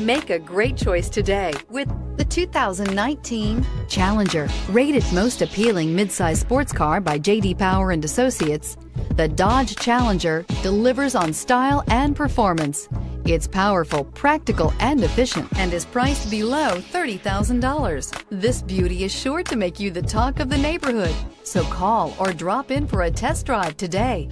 Make a great choice today with the 2019 Challenger. Rated most appealing midsize sports car by J.D. Power and Associates, the Dodge Challenger delivers on style and performance. It's powerful, practical, and efficient, and is priced below $30,000. This beauty is sure to make you the talk of the neighborhood. So call or drop in for a test drive today.